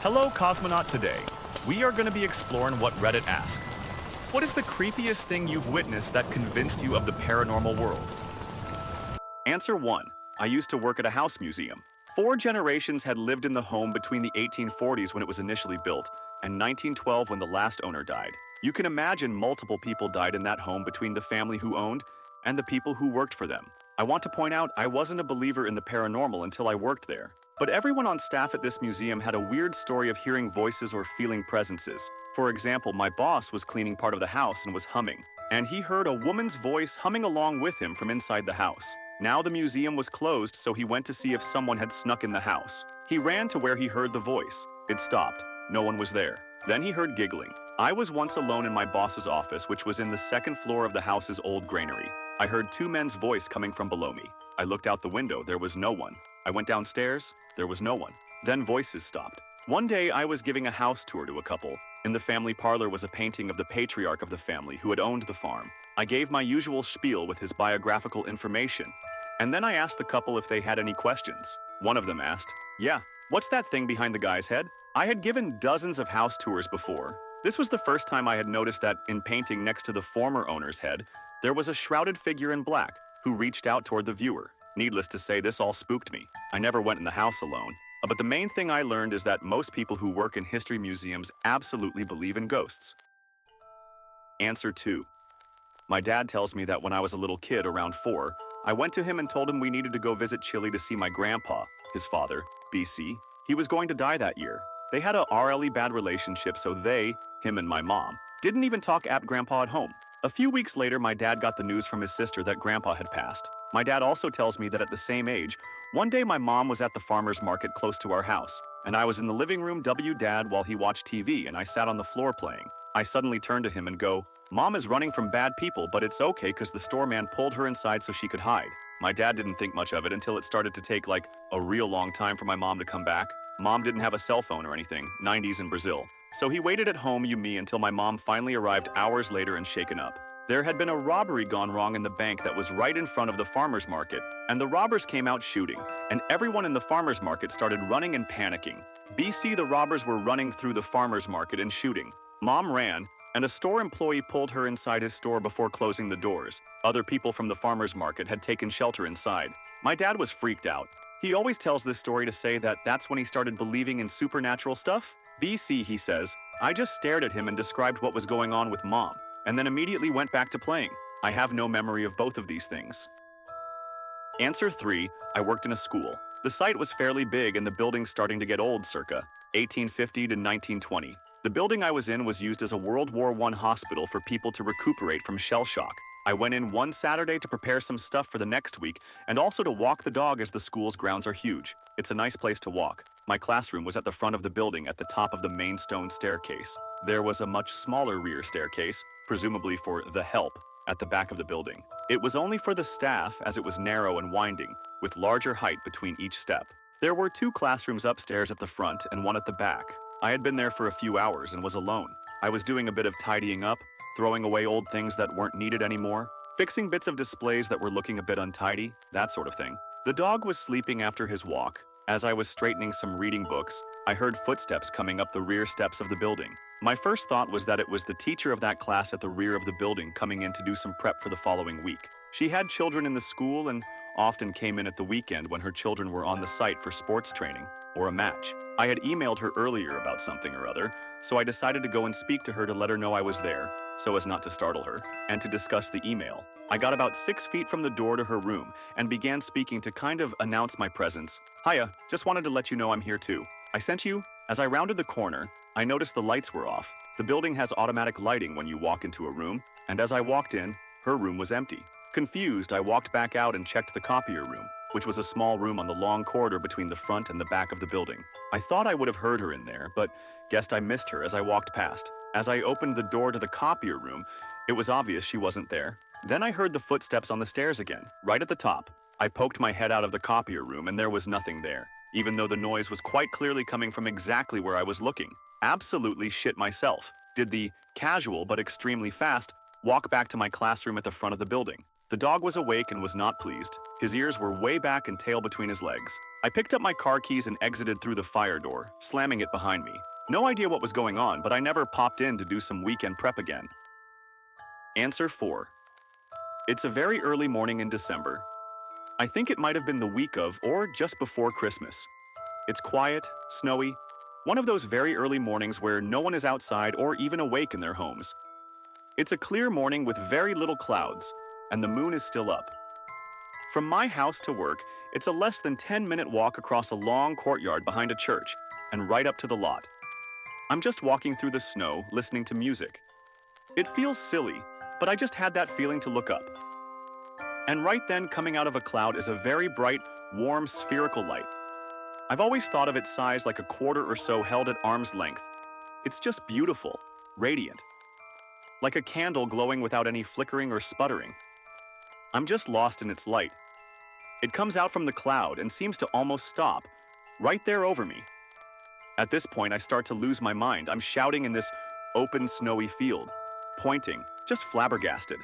Hello, Cosmonaut. Today, we are going to be exploring what Reddit asked. What is the creepiest thing you've witnessed that convinced you of the paranormal world? Answer 1. I used to work at a house museum. 4 generations had lived in the home between the 1840s when it was initially built and 1912 when the last owner died. You can imagine multiple people died in that home between the family who owned and the people who worked for them. I want to point out I wasn't a believer in the paranormal until I worked there. But everyone on staff at this museum had a weird story of hearing voices or feeling presences. For example, my boss was cleaning part of the house and was humming, and he heard a woman's voice humming along with him from inside the house. Now the museum was closed, so he went to see if someone had snuck in the house. He ran to where he heard the voice. It stopped. No one was there. Then he heard giggling. I was once alone in my boss's office, which was in the second floor of the house's old granary. I heard 2 men's voice coming from below me. I looked out the window. There was no one. I went downstairs. There was no one. Then voices stopped. One day I was giving a house tour to a couple. In the family parlor was a painting of the patriarch of the family who had owned the farm. I gave my usual spiel with his biographical information, and then I asked the couple if they had any questions. One of them asked, "Yeah, what's that thing behind the guy's head?" I had given dozens of house tours before. This was the first time I had noticed that in painting next to the former owner's head, there was a shrouded figure in black who reached out toward the viewer. Needless to say, this all spooked me. I never went in the house alone. But the main thing I learned is that most people who work in history museums absolutely believe in ghosts. Answer 2. My dad tells me that when I was a little kid, around 4, I went to him and told him we needed to go visit Chile to see my grandpa, his father, BC. He was going to die that year. They had a really bad relationship, so him and my mom, didn't even talk at grandpa at home. A few weeks later, my dad got the news from his sister that grandpa had passed. My dad also tells me that at the same age, one day my mom was at the farmer's market close to our house, and I was in the living room Dad while he watched TV and I sat on the floor playing. I suddenly turned to him and go, "Mom is running from bad people, but it's okay because the store man pulled her inside so she could hide." My dad didn't think much of it until it started to take like a real long time for my mom to come back. Mom didn't have a cell phone or anything, 90s in Brazil. So he waited at home, until my mom finally arrived hours later and shaken up. There had been a robbery gone wrong in the bank that was right in front of the farmer's market, and the robbers came out shooting, and everyone in the farmer's market started running and panicking. BC, the robbers were running through the farmer's market and shooting. Mom ran, and a store employee pulled her inside his store before closing the doors. Other people from the farmer's market had taken shelter inside. My dad was freaked out. He always tells this story to say that that's when he started believing in supernatural stuff. BC, he says, I just stared at him and described what was going on with Mom, and then immediately went back to playing. I have no memory of both of these things. Answer 3. I worked in a school. The site was fairly big and the building starting to get old, circa 1850 to 1920. The building I was in was used as a World War I hospital for people to recuperate from shell shock. I went in one Saturday to prepare some stuff for the next week and also to walk the dog as the school's grounds are huge. It's a nice place to walk. My classroom was at the front of the building at the top of the main stone staircase. There was a much smaller rear staircase, presumably for the help, at the back of the building. It was only for the staff as it was narrow and winding, with larger height between each step. There were 2 classrooms upstairs at the front and one at the back. I had been there for a few hours and was alone. I was doing a bit of tidying up, throwing away old things that weren't needed anymore, fixing bits of displays that were looking a bit untidy, that sort of thing. The dog was sleeping after his walk. As I was straightening some reading books, I heard footsteps coming up the rear steps of the building. My first thought was that it was the teacher of that class at the rear of the building coming in to do some prep for the following week. She had children in the school and often came in at the weekend when her children were on the site for sports training or a match. I had emailed her earlier about something or other, so I decided to go and speak to her to let her know I was there, so as not to startle her, and to discuss the email. I got about 6 feet from the door to her room and began speaking to kind of announce my presence. "Hiya, just wanted to let you know I'm here too. I sent you." As I rounded the corner, I noticed the lights were off. The building has automatic lighting when you walk into a room, and as I walked in, her room was empty. Confused, I walked back out and checked the copier room, which was a small room on the long corridor between the front and the back of the building. I thought I would have heard her in there, but guessed I missed her as I walked past. As I opened the door to the copier room, it was obvious she wasn't there. Then I heard the footsteps on the stairs again, right at the top. I poked my head out of the copier room and there was nothing there, even though the noise was quite clearly coming from exactly where I was looking. Absolutely shit myself. Did the casual but extremely fast walk back to my classroom at the front of the building. The dog was awake and was not pleased. His ears were way back and tail between his legs. I picked up my car keys and exited through the fire door, slamming it behind me. No idea what was going on, but I never popped in to do some weekend prep again. Answer 4. It's a very early morning in December. I think it might have been the week of or just before Christmas. It's quiet, snowy, one of those very early mornings where no one is outside or even awake in their homes. It's a clear morning with very little clouds, and the moon is still up. From my house to work, it's a less than 10-minute walk across a long courtyard behind a church and right up to the lot. I'm just walking through the snow, listening to music. It feels silly, but I just had that feeling to look up. And right then, coming out of a cloud is a very bright, warm, spherical light. I've always thought of its size like a quarter or so held at arm's length. It's just beautiful, radiant, like a candle glowing without any flickering or sputtering. I'm just lost in its light. It comes out from the cloud and seems to almost stop, right there over me. At this point, I start to lose my mind. I'm shouting in this open, snowy field, pointing, just flabbergasted.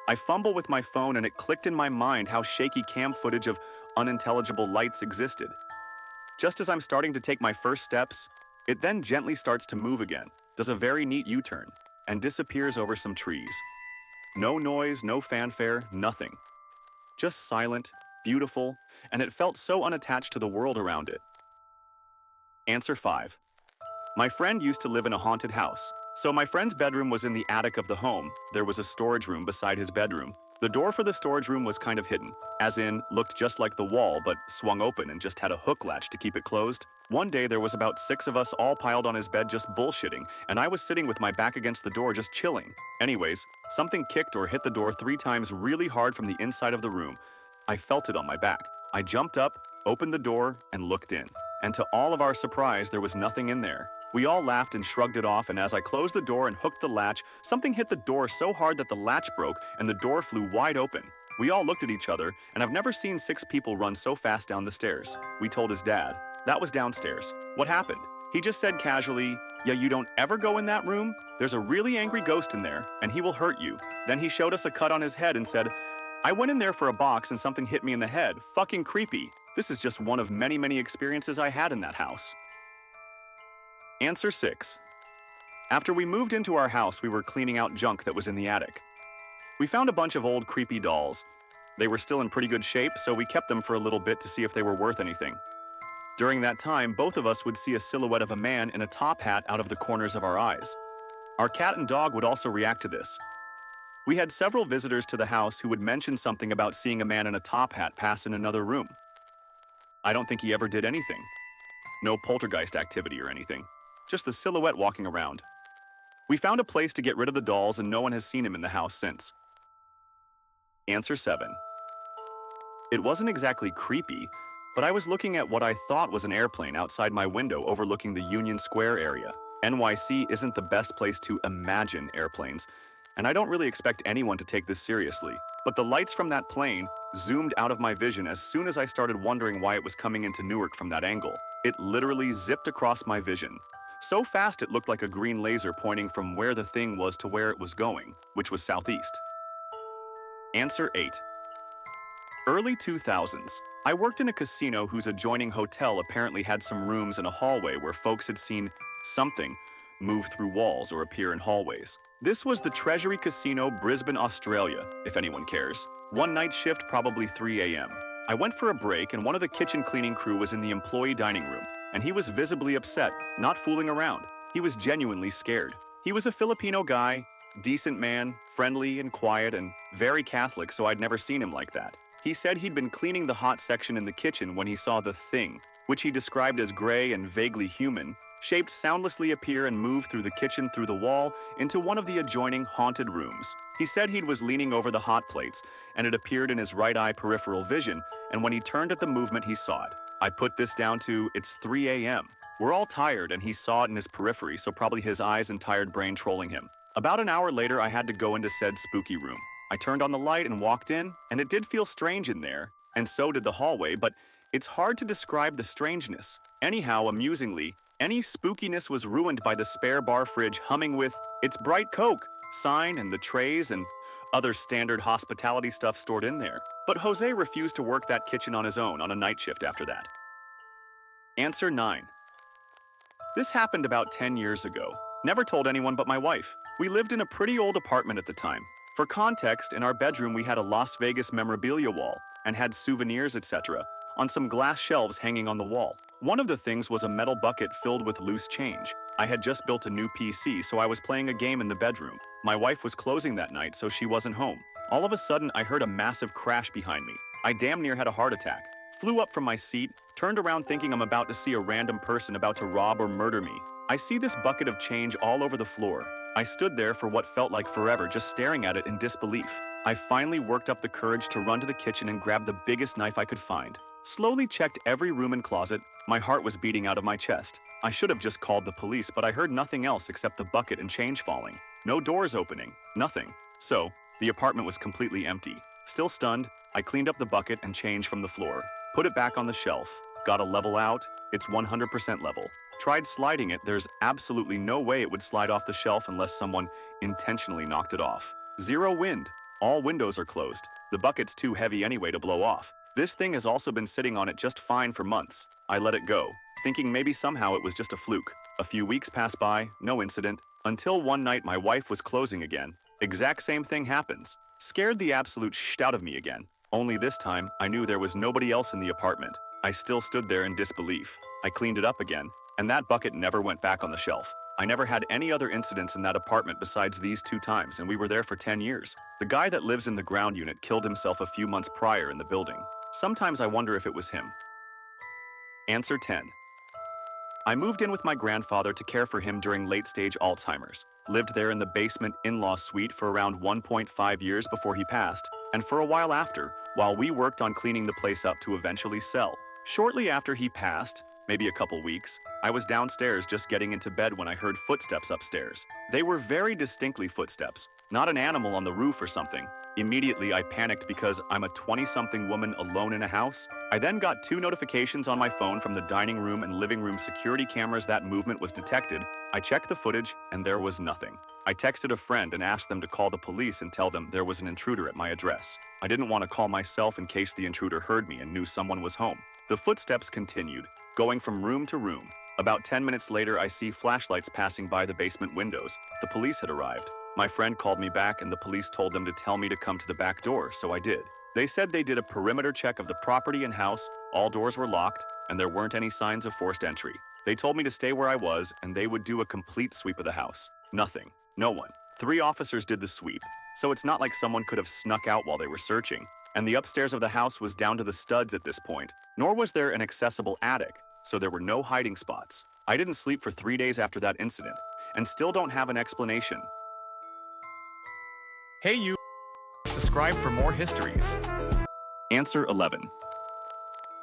I fumble with my phone and it clicked in my mind how shaky cam footage of unintelligible lights existed. Just as I'm starting to take my first steps, it then gently starts to move again, does a very neat U-turn, and disappears over some trees. No noise, no fanfare, nothing. Just silent, beautiful, and it felt so unattached to the world around it. Answer 5. My friend used to live in a haunted house. So my friend's bedroom was in the attic of the home. There was a storage room beside his bedroom. The door for the storage room was kind of hidden, as in, looked just like the wall, but swung open and just had a hook latch to keep it closed. One day there was about 6 of us all piled on his bed just bullshitting, and I was sitting with my back against the door just chilling. Anyways, something kicked or hit the door 3 times really hard from the inside of the room. I felt it on my back. I jumped up, opened the door, and looked in. And to all of our surprise, there was nothing in there. We all laughed and shrugged it off, and as I closed the door and hooked the latch, something hit the door so hard that the latch broke and the door flew wide open. We all looked at each other, and I've never seen 6 people run so fast down the stairs. We told his dad. That was downstairs. What happened? He just said casually, "Yeah, you don't ever go in that room? There's a really angry ghost in there, and he will hurt you." Then he showed us a cut on his head and said, "I went in there for a box and something hit me in the head. Fucking creepy." This is just one of many experiences I had in that house. Answer 6. After we moved into our house, we were cleaning out junk that was in the attic. We found a bunch of old creepy dolls. They were still in pretty good shape, so we kept them for a little bit to see if they were worth anything. During that time, both of us would see a silhouette of a man in a top hat out of the corners of our eyes. Our cat and dog would also react to this. We had several visitors to the house who would mention something about seeing a man in a top hat pass in another room. I don't think he ever did anything. No poltergeist activity or anything. Just the silhouette walking around. We found a place to get rid of the dolls and no one has seen him in the house since. Answer 7. It wasn't exactly creepy, but I was looking at what I thought was an airplane outside my window overlooking the Union Square area. NYC isn't the best place to imagine airplanes, and I don't really expect anyone to take this seriously. But the lights from that plane zoomed out of my vision as soon as I started wondering why it was coming into Newark from that angle. It literally zipped across my vision. So fast it looked like a green laser pointing from where the thing was to where it was going, which was southeast. Answer 8. Early 2000s. I worked in a casino whose adjoining hotel apparently had some rooms in a hallway where folks had seen something move through walls or appear in hallways. This was the Treasury Casino, Brisbane, Australia, if anyone cares. One night shift, probably 3 a.m. I went for a break and one of the kitchen cleaning crew was in the employee dining room. And he was visibly upset, not fooling around. He was genuinely scared. He was a Filipino guy, decent man, friendly and quiet and very Catholic, so I'd never seen him like that. He said he'd been cleaning the hot section in the kitchen when he saw the thing, which he described as gray and vaguely human, shaped soundlessly appear and move through the kitchen through the wall into one of the adjoining haunted rooms. He said he was leaning over the hot plates, and it appeared in his right eye peripheral vision, and when he turned at the movement, he saw it. I put this down to, it's 3 a.m. We're all tired and he saw it in his periphery, so probably his eyes and tired brain trolling him. About an hour later, I had to go into said spooky room. I turned on the light and walked in, and it did feel strange in there, and so did the hallway, but it's hard to describe the strangeness. Anyhow, amusingly, any spookiness was ruined by the spare bar fridge humming with its bright Coke sign and the trays and, other standard hospitality stuff stored in there. But Jose refused to work that kitchen on his own on a night shift after that. Answer 9. This happened about 10 years ago. Never told anyone but my wife. We lived in a pretty old apartment at the time. For context, in our bedroom we had a Las Vegas memorabilia wall and had souvenirs, etc. on some glass shelves hanging on the wall. One of the things was a metal bucket filled with loose change. I had just built a new PC, so I was playing a game in the bedroom. My wife was closing that night, so she wasn't home. All of a sudden, I heard a massive crash behind me. I damn near had a heart attack. Flew up from my seat, turned around thinking I'm about to see a random person about to rob or murder me. I see this bucket of change all over the floor. I stood there for what felt like forever, just staring at it in disbelief. I finally worked up the courage to run to the kitchen and grab the biggest knife I could find. Slowly checked every room and closet. My heart was beating out of my chest. I should have just called the police, but I heard nothing else except the bucket and change falling. No doors opening, nothing. So, the apartment was completely empty. Still stunned, I cleaned up the bucket and change from the floor. Put it back on the shelf. Got a level out. It's 100% level. Tried sliding it. There's absolutely no way it would slide off the shelf unless someone intentionally knocked it off. Zero wind. All windows are closed. The bucket's too heavy anyway to blow off. This thing has also been sitting on it just fine for months. I let it go, thinking maybe somehow it was just a fluke. A few weeks passed by, no incident, until one night my wife was closing again. Exact same thing happens. Scared the absolute shit out of me again. Only this time, I knew there was nobody else in the apartment. I still stood there in disbelief. I cleaned it up again, and that bucket never went back on the shelf. I never had any other incidents in that apartment besides these 2 times, and we were there for 10 years. The guy that lives in the ground unit killed himself a few months prior in the building. Sometimes I wonder if it was him. Answer 10. I moved in with my grandfather to care for him during late-stage Alzheimer's. Lived there in the basement in-law suite for around 1.5 years before he passed, and for a while after, while we worked on cleaning the place up to eventually sell. Shortly after he passed, maybe a couple weeks, I was downstairs just getting into bed when I heard footsteps upstairs. They were very distinctly footsteps, not an animal on the roof or something. Immediately, I panicked because I'm a 20-something woman alone in a house. I then got 2 notifications on my phone from the dining room and living room security cameras that movement was detected. I checked the footage, and there was nothing. I texted a friend and asked them to call the police and tell them there was an intruder at my address. I didn't want to call myself in case the intruder heard me and knew someone was home. The footsteps continued, going from room to room. About 10 minutes later, I see flashlights passing by the basement windows. The police had arrived. My friend called me back and the police told them to tell me to come to the back door, so I did. They said they did a perimeter check of the property and house, all doors were locked, and there weren't any signs of forced entry. They told me to stay where I was and they would do a complete sweep of the house. Nothing. No one. 3 officers did the sweep, so it's not like someone could have snuck out while they were searching. And the upstairs of the house was down to the studs at this point, nor was there an accessible attic, so there were no hiding spots. I didn't sleep for 3 days after that incident, and still don't have an explanation. Hey you! Subscribe for more histories. Answer 11.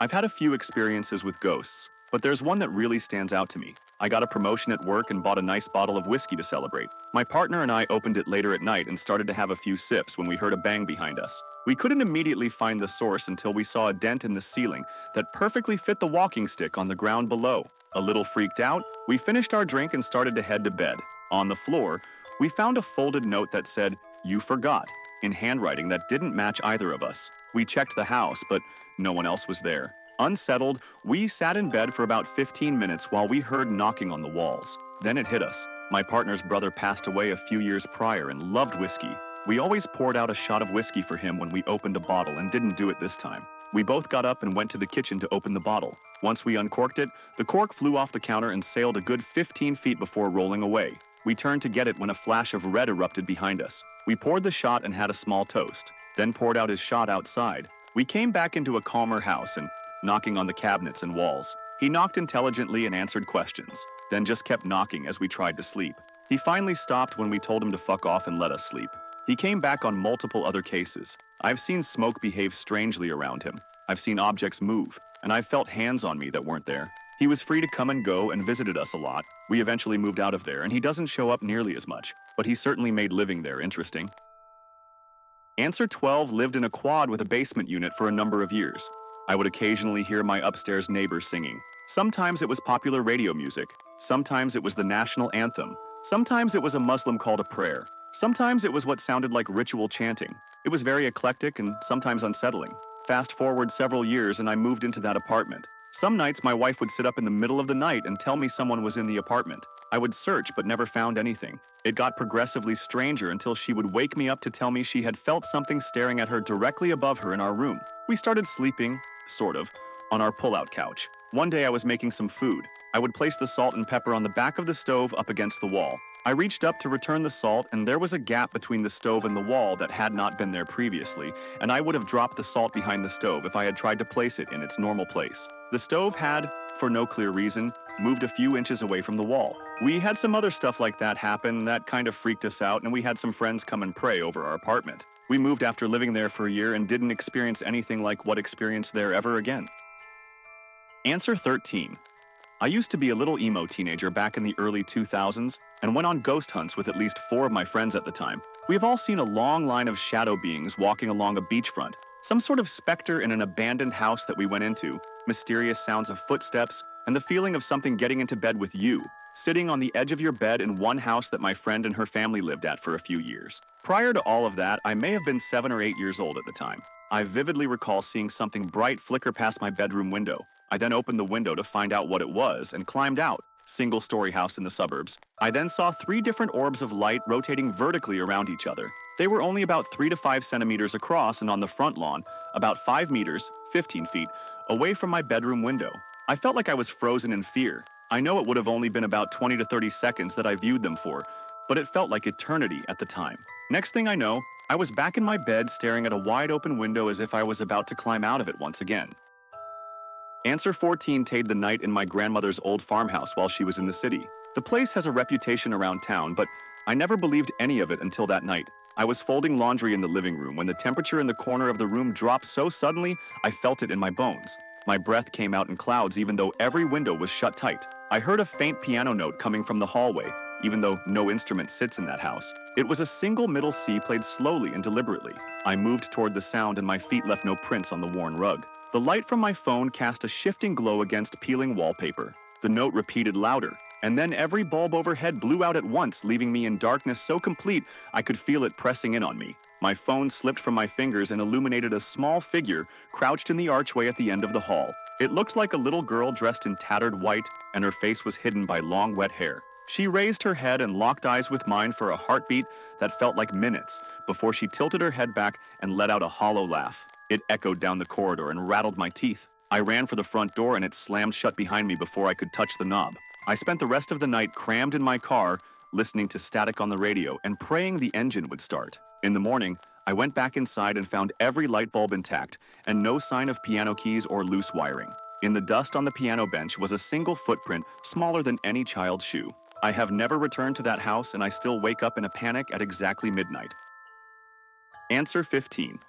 I've had a few experiences with ghosts, but there's one that really stands out to me. I got a promotion at work and bought a nice bottle of whiskey to celebrate. My partner and I opened it later at night and started to have a few sips when we heard a bang behind us. We couldn't immediately find the source until we saw a dent in the ceiling that perfectly fit the walking stick on the ground below. A little freaked out, we finished our drink and started to head to bed. On the floor, we found a folded note that said, "You forgot," in handwriting that didn't match either of us. We checked the house, but no one else was there. Unsettled, we sat in bed for about 15 minutes while we heard knocking on the walls. Then it hit us. My partner's brother passed away a few years prior and loved whiskey. We always poured out a shot of whiskey for him when we opened a bottle and didn't do it this time. We both got up and went to the kitchen to open the bottle. Once we uncorked it, the cork flew off the counter and sailed a good 15 feet before rolling away. We turned to get it when a flash of red erupted behind us. We poured the shot and had a small toast, then poured out his shot outside. We came back into a calmer house and knocking on the cabinets and walls. He knocked intelligently and answered questions, then just kept knocking as we tried to sleep. He finally stopped when we told him to fuck off and let us sleep. He came back on multiple other cases. I've seen smoke behave strangely around him. I've seen objects move, and I've felt hands on me that weren't there. He was free to come and go and visited us a lot. We eventually moved out of there, and he doesn't show up nearly as much, but he certainly made living there interesting. Answer 12 lived in a quad with a basement unit for a number of years. I would occasionally hear my upstairs neighbors singing. Sometimes it was popular radio music. Sometimes it was the national anthem. Sometimes it was a Muslim call to prayer. Sometimes it was what sounded like ritual chanting. It was very eclectic and sometimes unsettling. Fast forward several years and I moved into that apartment. Some nights my wife would sit up in the middle of the night and tell me someone was in the apartment. I would search but never found anything. It got progressively stranger until she would wake me up to tell me she had felt something staring at her directly above her in our room. We started sleeping, sort of, on our pull-out couch. One day I was making some food. I would place the salt and pepper on the back of the stove up against the wall. I reached up to return the salt and there was a gap between the stove and the wall that had not been there previously, and I would have dropped the salt behind the stove if I had tried to place it in its normal place. The stove had, for no clear reason, moved a few inches away from the wall. We had some other stuff like that happen that kind of freaked us out, and we had some friends come and pray over our apartment. We moved after living there for a year and didn't experience anything like what experienced there ever again. Answer 13. I used to be a little emo teenager back in the early 2000s and went on ghost hunts with at least 4 of my friends at the time. We have all seen a long line of shadow beings walking along a beachfront, some sort of specter in an abandoned house that we went into, mysterious sounds of footsteps, and the feeling of something getting into bed with you, sitting on the edge of your bed in one house that my friend and her family lived at for a few years. Prior to all of that, I may have been 7 or 8 years old at the time. I vividly recall seeing something bright flicker past my bedroom window. I then opened the window to find out what it was and climbed out. Single-story house in the suburbs. I then saw 3 different orbs of light rotating vertically around each other. They were only about 3 to 5 centimeters across and on the front lawn, about 5 meters, 15 feet, away from my bedroom window. I felt like I was frozen in fear. I know it would have only been about 20 to 30 seconds that I viewed them for, but it felt like eternity at the time. Next thing I know, I was back in my bed staring at a wide open window as if I was about to climb out of it once again. Answer 14 stayed the night in my grandmother's old farmhouse while she was in the city. The place has a reputation around town, but I never believed any of it until that night. I was folding laundry in the living room when the temperature in the corner of the room dropped so suddenly I felt it in my bones. My breath came out in clouds even though every window was shut tight. I heard a faint piano note coming from the hallway, even though no instrument sits in that house. It was a single middle C played slowly and deliberately. I moved toward the sound and my feet left no prints on the worn rug. The light from my phone cast a shifting glow against peeling wallpaper. The note repeated louder, and then every bulb overhead blew out at once, leaving me in darkness so complete I could feel it pressing in on me. My phone slipped from my fingers and illuminated a small figure crouched in the archway at the end of the hall. It looked like a little girl dressed in tattered white, and her face was hidden by long wet hair. She raised her head and locked eyes with mine for a heartbeat that felt like minutes before she tilted her head back and let out a hollow laugh. It echoed down the corridor and rattled my teeth. I ran for the front door and it slammed shut behind me before I could touch the knob. I spent the rest of the night crammed in my car, listening to static on the radio and praying the engine would start. In the morning, I went back inside and found every light bulb intact and no sign of piano keys or loose wiring. In the dust on the piano bench was a single footprint smaller than any child's shoe. I have never returned to that house and I still wake up in a panic at exactly midnight. Answer 15.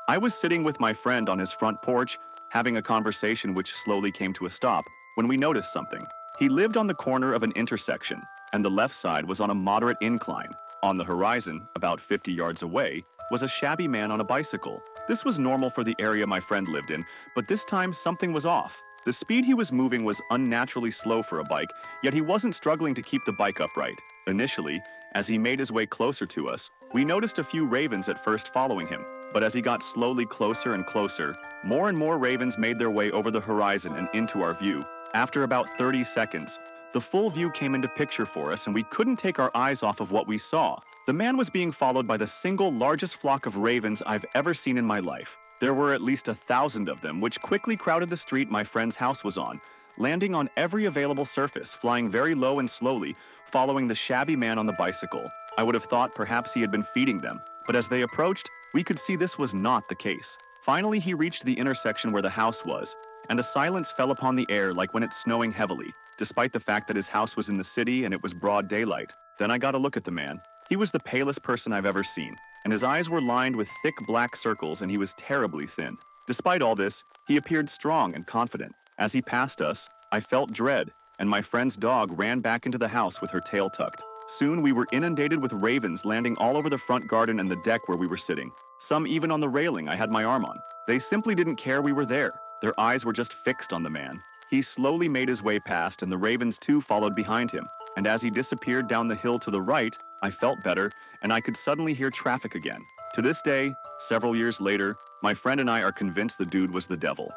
I was sitting with my friend on his front porch, having a conversation which slowly came to a stop, when we noticed something. He lived on the corner of an intersection, and the left side was on a moderate incline. On the horizon, about 50 yards away, was a shabby man on a bicycle. This was normal for the area my friend lived in, but this time something was off. The speed he was moving was unnaturally slow for a bike, yet he wasn't struggling to keep the bike upright. Initially, as he made his way closer to us, we noticed a few ravens at first following him. But as he got slowly closer and closer, more and more ravens made their way over the horizon and into our view. After about 30 seconds, the full view came into picture for us and we couldn't take our eyes off of what we saw. The man was being followed by the single largest flock of ravens I've ever seen in my life. There were at least 1,000 of them, which quickly crowded the street my friend's house was on, landing on every available surface, flying very low and slowly, following the shabby man on the bicycle. I would have thought perhaps he had been feeding them, but as they approached, we could see this was not the case. Finally, he reached the intersection where the house was, and a silence fell upon the air like when it's snowing heavily, despite the fact that his house was in the city and it was broad daylight. Then I got a look at the man. He was the palest person I've ever seen, and his eyes were lined with thick black circles and he was terribly thin. Despite all this, he appeared strong and confident. As he passed us, I felt dread, and my friend's dog ran back into the house with her tail tucked. Soon we were inundated with ravens landing all over the front garden and the deck where we were sitting. Some even on the railing I had my arm on. They simply didn't care we were there. Their eyes were just fixed on the man. He slowly made his way past and the ravens too followed behind him. and as he disappeared down the hill to the right, I felt better, and I could suddenly hear traffic again. To this day, several years later, my friend and I are convinced the dude was the devil.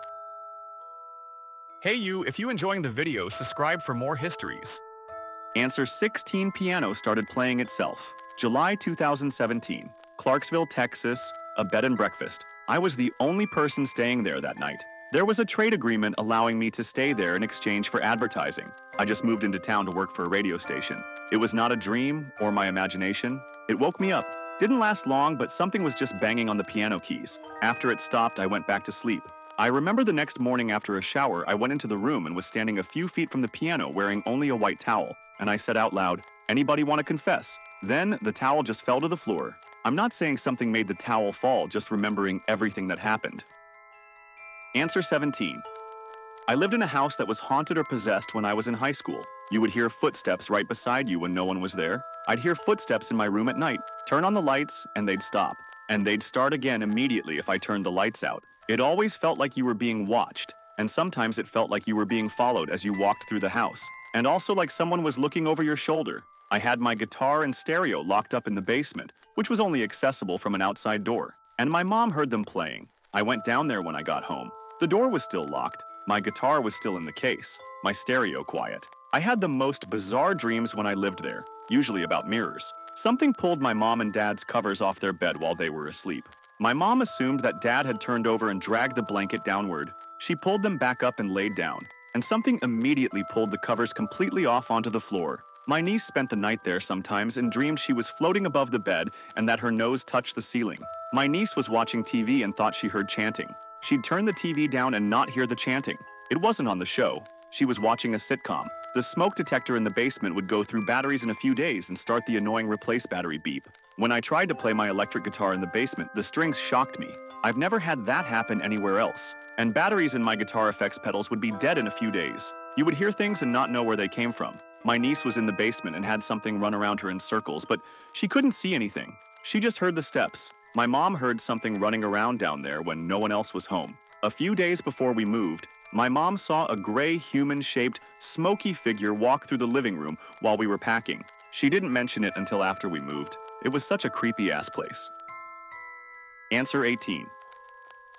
Hey you, if you enjoying the video, subscribe for more histories. Answer 16. Piano started playing itself. July 2017. Clarksville, Texas, a bed and breakfast. I was the only person staying there that night. There was a trade agreement allowing me to stay there in exchange for advertising. I just moved into town to work for a radio station. It was not a dream or my imagination. It woke me up. Didn't last long, but something was just banging on the piano keys. After it stopped, I went back to sleep. I remember the next morning after a shower, I went into the room and was standing a few feet from the piano wearing only a white towel. And I said out loud, "Anybody want to confess?" Then the towel just fell to the floor. I'm not saying something made the towel fall, just remembering everything that happened. Answer 17. I lived in a house that was haunted or possessed when I was in high school. You would hear footsteps right beside you when no one was there. I'd hear footsteps in my room at night, turn on the lights, and they'd stop. And they'd start again immediately if I turned the lights out. It always felt like you were being watched, and sometimes it felt like you were being followed as you walked through the house, and also like someone was looking over your shoulder. I had my guitar and stereo locked up in the basement, which was only accessible from an outside door, and my mom heard them playing. I went down there when I got home. The door was still locked, my guitar was still in the case, my stereo quiet. I had the most bizarre dreams when I lived there, usually about mirrors. Something pulled my mom and dad's covers off their bed while they were asleep. My mom assumed that dad had turned over and dragged the blanket downward. She pulled them back up and laid down, and something immediately pulled the covers completely off onto the floor. My niece spent the night there sometimes and dreamed she was floating above the bed and that her nose touched the ceiling. My niece was watching TV and thought she heard chanting. She'd turn the TV down and not hear the chanting. It wasn't on the show. She was watching a sitcom. The smoke detector in the basement would go through batteries in a few days and start the annoying replace battery beep. When I tried to play my electric guitar in the basement, the strings shocked me. I've never had that happen anywhere else. And batteries in my guitar effects pedals would be dead in a few days. You would hear things and not know where they came from. My niece was in the basement and had something run around her in circles, but she couldn't see anything. She just heard the steps. My mom heard something running around down there when no one else was home. A few days before we moved, my mom saw a gray human-shaped, smoky figure walk through the living room while we were packing. She didn't mention it until after we moved. It was such a creepy-ass place. Answer 18.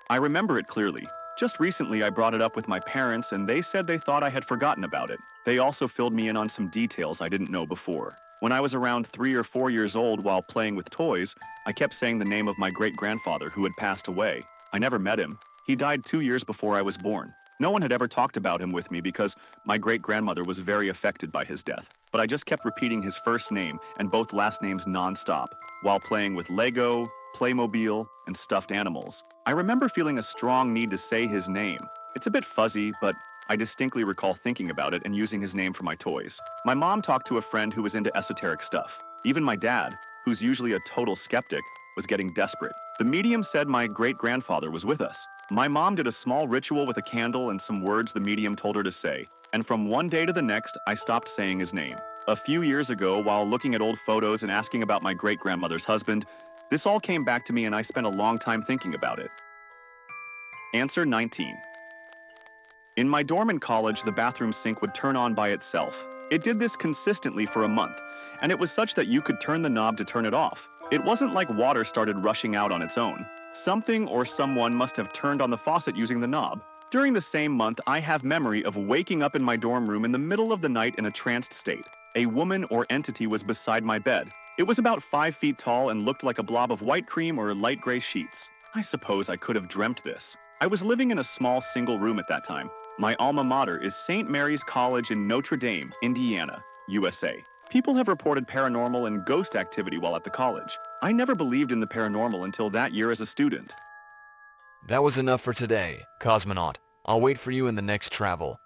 I remember it clearly. Just recently I brought it up with my parents and they said they thought I had forgotten about it. They also filled me in on some details I didn't know before. When I was around 3 or 4 years old while playing with toys, I kept saying the name of my great-grandfather who had passed away. I never met him. He died 2 years before I was born. No one had ever talked about him with me because my great-grandmother was very affected by his death. But I just kept repeating his first name and both last names non-stop, while playing with Lego, Playmobil, and stuffed animals. I remember feeling a strong need to say his name. It's a bit fuzzy, but I distinctly recall thinking about it and using his name for my toys. My mom talked to a friend who was into esoteric stuff. Even my dad, who's usually a total skeptic, was getting desperate. The medium said my great-grandfather was with us. My mom did a small ritual with a candle and some words the medium told her to say. And from one day to the next, I stopped saying his name. A few years ago, while looking at old photos and asking about my great-grandmother's husband, this all came back to me and I spent a long time thinking about it. Answer 19. In my dorm in college, the bathroom sink would turn on by itself. It did this consistently for a month, and it was such that you could turn the knob to turn it off. It wasn't like water started rushing out on its own. Something or someone must have turned on the faucet using the knob. During the same month, I have memory of waking up in my dorm room in the middle of the night in a tranced state. A woman or entity was beside my bed. It was about 5 feet tall and looked like a blob of white cream or light gray sheets. I suppose I could have dreamt this. I was living in a small single room at that time. My alma mater is St. Mary's College in Notre Dame, Indiana, USA. People have reported paranormal and ghost activity while at the college. I never believed in the paranormal until that year as a student. That was enough for today, cosmonaut. I'll wait for you in the next travel.